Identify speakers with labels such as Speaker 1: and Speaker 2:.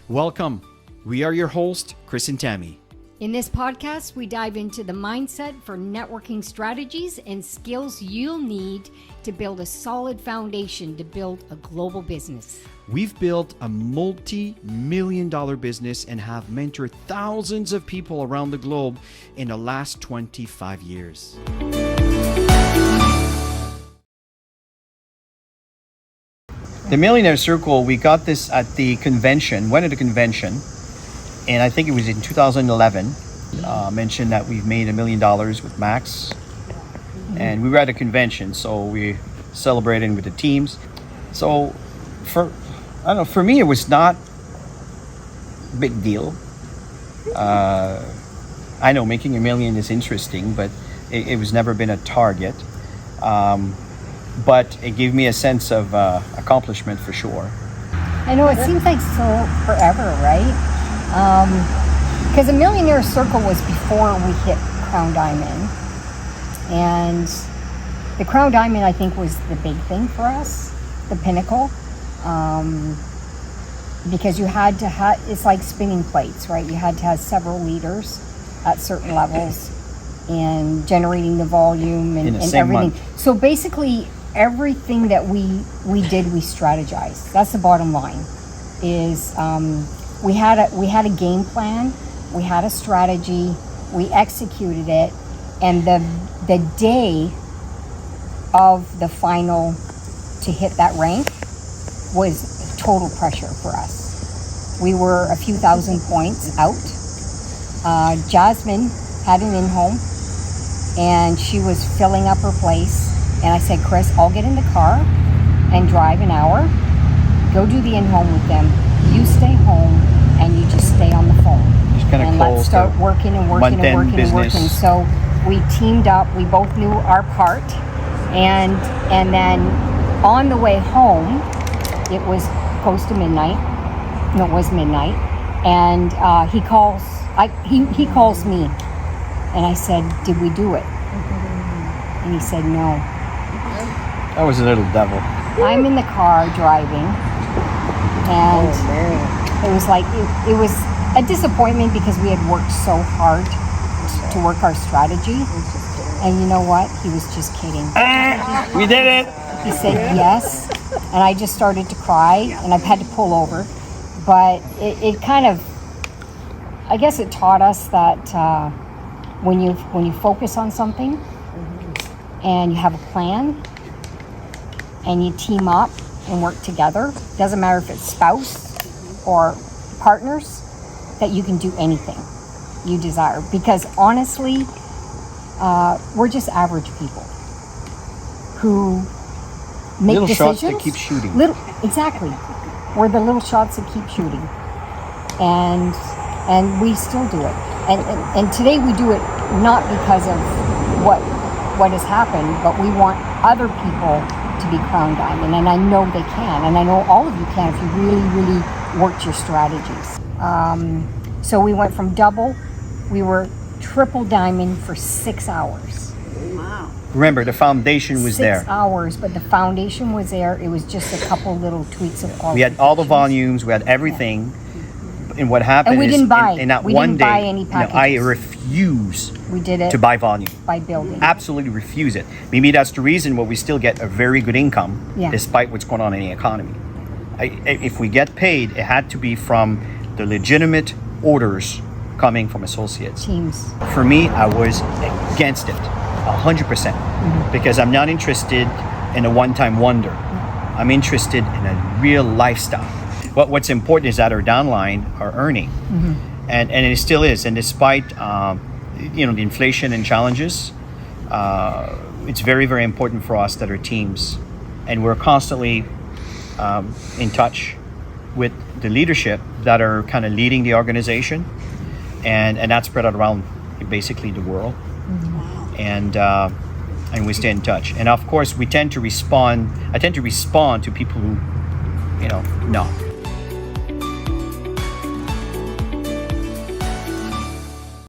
Speaker 1: Welcome. We are your hosts, Chris and Tammy.
Speaker 2: In this podcast, we dive into the mindset for networking strategies and skills you'll need to build a solid foundation to build a global business.
Speaker 1: We've built a multi-million-dollar business and have mentored thousands of people around the globe in the last 25 years. The Millionaire Circle, we got this at the convention, went to the convention, and I think it was in 2011. Mentioned that we've made $1 million with Max, and we were at a convention, so we celebrated with the teams. So for me, it was not a big deal. I know making $1 million is interesting, but it was never been a target. But it gave me a sense of accomplishment for sure.
Speaker 2: I know it seems like so forever, right? Because the Millionaire Circle was before we hit Crown Diamond. And the Crown Diamond, I think, was the big thing for us, the pinnacle. Because you had to have, it's like spinning plates, right? You had to have several leaders at certain levels and generating the volume and everything. Month. So basically, everything that we did, we strategized. That's the bottom line. Is we had a game plan. We had a strategy, we executed it, and the day of the final to hit that rank was total pressure for us. We were a few thousand points out. Jasmine had an in-home, and she was filling up her place, and I said, Chris, I'll get in the car and drive an hour, go do the in-home with them, you stay home, and you just stay on the phone. And let's start working. So we teamed up. We both knew our part, and then on the way home, it was close to midnight. No, it was midnight, and he calls. He calls me, and I said, "Did we do it?" And he said, "No."
Speaker 1: That was a little devil.
Speaker 2: I'm in the car driving, and it was like it was a disappointment because we had worked so hard to work our strategy. And you know what? He was just kidding.
Speaker 1: We did it!
Speaker 2: He said yes, and I just started to cry, and I've had to pull over. But it kind of, I guess it taught us that when you focus on something and you have a plan and you team up and work together, doesn't matter if it's spouse or partners, that you can do anything you desire. Because honestly, we're just average people who make
Speaker 1: little
Speaker 2: decisions.
Speaker 1: Shots that keep shooting.
Speaker 2: Exactly. We're the little shots that keep shooting. And we still do it. And today we do it not because of what has happened, but we want other people to be Crown Diamond. And I know they can. And I know all of you can if you really, really worked your strategies. So we went from double, we were triple diamond for 6 hours.
Speaker 3: Wow.
Speaker 1: Remember, the foundation was there.
Speaker 2: 6 hours, but the foundation was there. It was just a couple little tweaks of all.
Speaker 1: We had all the volumes, we had everything. Yeah. And what happened
Speaker 2: and we
Speaker 1: is
Speaker 2: didn't buy,
Speaker 1: in that
Speaker 2: we
Speaker 1: one
Speaker 2: didn't
Speaker 1: day,
Speaker 2: buy any packages.
Speaker 1: I refuse
Speaker 2: we did it
Speaker 1: to buy volume.
Speaker 2: By building.
Speaker 1: Absolutely refuse it. Maybe that's the reason why we still get a very good income despite what's going on in the economy. If we get paid, it had to be from the legitimate orders coming from associates.
Speaker 2: Teams.
Speaker 1: For me, I was against it 100% because I'm not interested in a one-time wonder. I'm interested in a real lifestyle. What's important is that our downline are earning, and it still is. And despite the inflation and challenges, it's very, very important for us that our teams, and we're constantly in touch with the leadership that are kind of leading the organization, and that's spread out around basically the world. And we stay in touch. And of course, I tend to respond to people who, no.